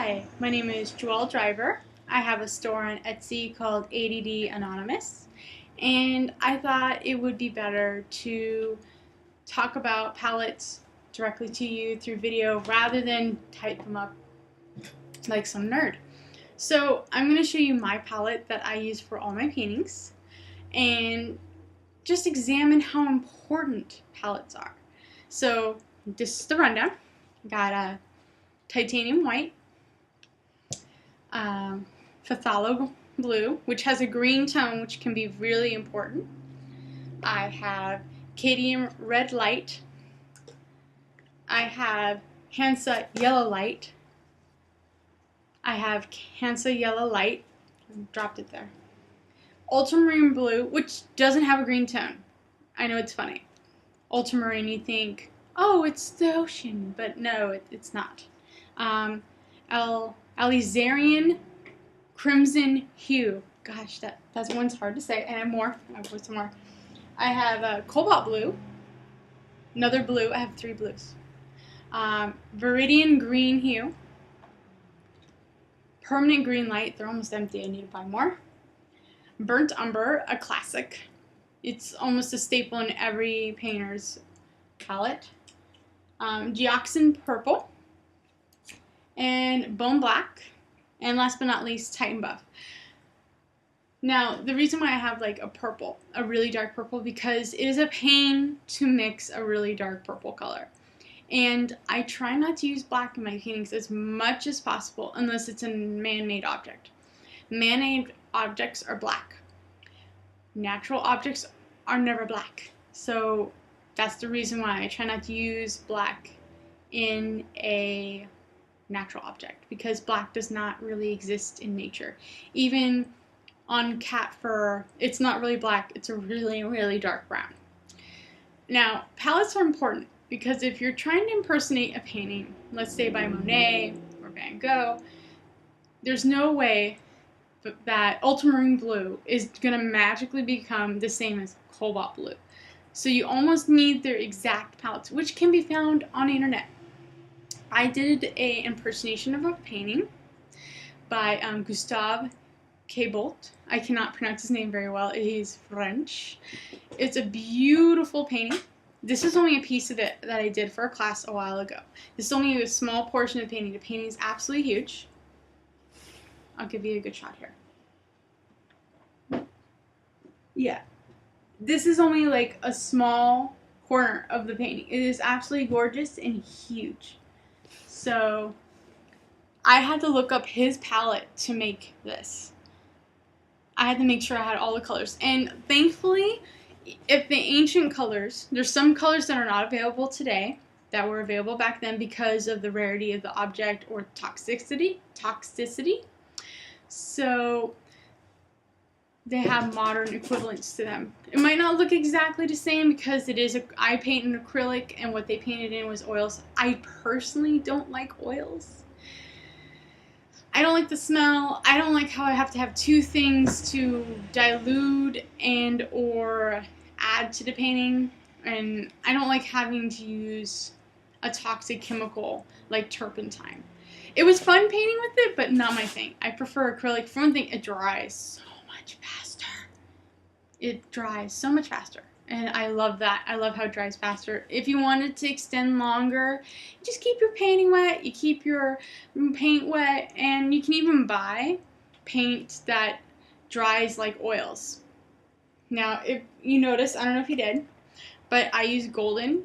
Hi, my name is Joelle Driver. I have a store on Etsy called ADD Anonymous, and I thought it would be better to talk about palettes directly to you through video rather than type them up like some nerd. So I'm going to show you my palette that I use for all my paintings and just examine how important palettes are. So this is the rundown. I got a titanium white, phthalo blue, which has a green tone, which can be really important. I have cadmium red light. I have Hansa yellow light. I have Hansa yellow light. I dropped it there. Ultramarine blue, which doesn't have a green tone. I know it's funny. Ultramarine, you think, oh, it's the ocean, but no, it's not. Alizarian crimson hue. Gosh, that one's hard to say. And I have more. I have some more. I have cobalt blue. Another blue. I have 3 blues. Viridian green hue. Permanent green light. They're almost empty. I need to buy more. Burnt umber, a classic. It's almost a staple in every painter's palette. Geoxin purple. And bone black. And last but not least, Titan buff. Now, the reason why I have like a purple, a really dark purple, because it is a pain to mix a really dark purple color. And I try not to use black in my paintings as much as possible unless it's a man-made object. Man-made objects are black. Natural objects are never black. So that's the reason why I try not to use black in a natural object, because black does not really exist in nature. Even on cat fur, it's not really black, it's a really, really dark brown. Now, palettes are important because if you're trying to impersonate a painting, let's say by Monet or Van Gogh, there's no way that ultramarine blue is going to magically become the same as cobalt blue. So you almost need their exact palettes, which can be found on the internet. I did an impersonation of a painting by Gustave Cabolt. I cannot pronounce his name very well. He's French. It's a beautiful painting. This is only a piece of it that I did for a class a while ago. This is only a small portion of the painting. The painting is absolutely huge. I'll give you a good shot here. Yeah. This is only like a small corner of the painting. It is absolutely gorgeous and huge. So I had to look up his palette to make this. I had to make sure I had all the colors. And thankfully, if the ancient colors, there's some colors that are not available today that were available back then because of the rarity of the object or toxicity. So they have modern equivalents to them. It might not look exactly the same because it is I paint in acrylic and what they painted in was oils. I personally don't like oils. I don't like the smell. I don't like how I have to have 2 things to dilute and or add to the painting. And I don't like having to use a toxic chemical like turpentine. It was fun painting with it, but not my thing. I prefer acrylic. For one thing, it dries so much faster. It dries so much faster. And I love that. I love how it dries faster. If you want it to extend longer, you just keep your painting wet. You keep your paint wet. And you can even buy paint that dries like oils. Now, if you notice, I don't know if you did, but I use Golden.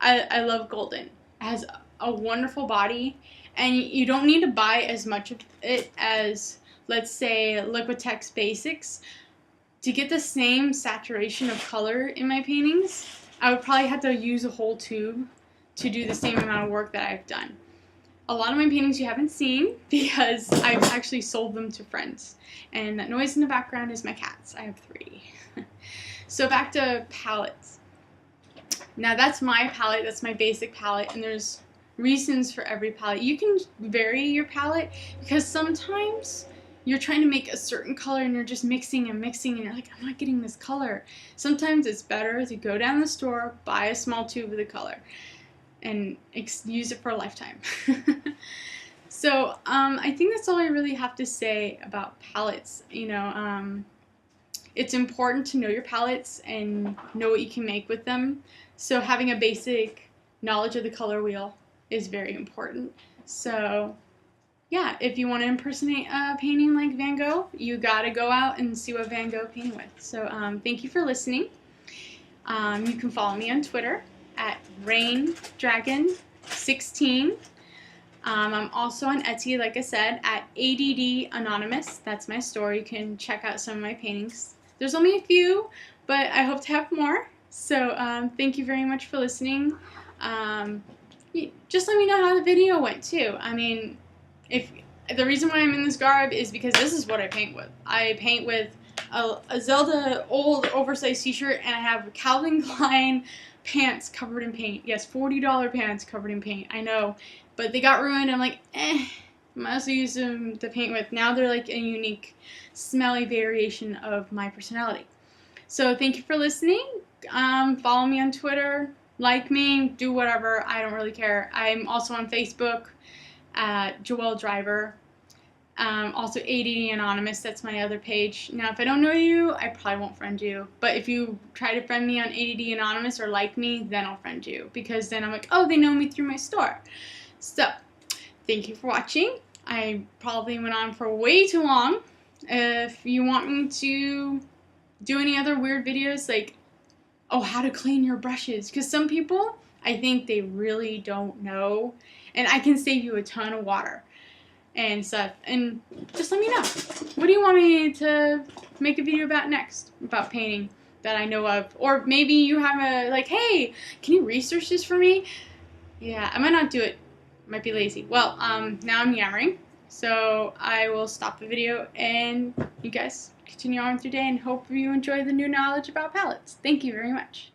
I love Golden. It has a wonderful body. And you don't need to buy as much of it as, let's say, Liquitex Basics. To get the same saturation of color in my paintings, I would probably have to use a whole tube to do the same amount of work that I've done. A lot of my paintings you haven't seen because I've actually sold them to friends. And that noise in the background is my cats. I have 3. So back to palettes. Now that's my palette, that's my basic palette, and there's reasons for every palette. You can vary your palette because sometimes you're trying to make a certain color and you're just mixing and mixing and you're like, I'm not getting this color. Sometimes it's better to go down the store, buy a small tube of the color, and use it for a lifetime. So I think that's all I really have to say about palettes. It's important to know your palettes and know what you can make with them. So having a basic knowledge of the color wheel is very important. So yeah, if you want to impersonate a painting like Van Gogh, you gotta go out and see what Van Gogh painted with. So thank you for listening. You can follow me on Twitter at RainDragon16. I'm also on Etsy, like I said, at ADD Anonymous. That's my store. You can check out some of my paintings. There's only a few, but I hope to have more. So thank you very much for listening. Just let me know how the video went too. I mean, if the reason why I'm in this garb is because this is what I paint with. I paint with a Zelda old oversized t-shirt, and I have Calvin Klein pants covered in paint. Yes, $40 pants covered in paint. I know, but they got ruined. I'm like, might as well use them to paint with. Now they're like a unique, smelly variation of my personality. So thank you for listening. Follow me on Twitter, like me, do whatever. I don't really care. I'm also on Facebook at Joelle Driver. Also ADD Anonymous, that's my other page. Now if I don't know you, I probably won't friend you. But if you try to friend me on ADD Anonymous or like me, then I'll friend you. Because then I'm like, oh, they know me through my store. So, thank you for watching. I probably went on for way too long. If you want me to do any other weird videos, like, oh, how to clean your brushes. Because some people, I think they really don't know. And I can save you a ton of water and stuff. And just let me know. What do you want me to make a video about next? About painting that I know of. Or maybe you have a, like, hey, can you research this for me? Yeah, I might not do it. Might be lazy. Well, now I'm yammering. So I will stop the video and you guys continue on with your day and hope you enjoy the new knowledge about palettes. Thank you very much.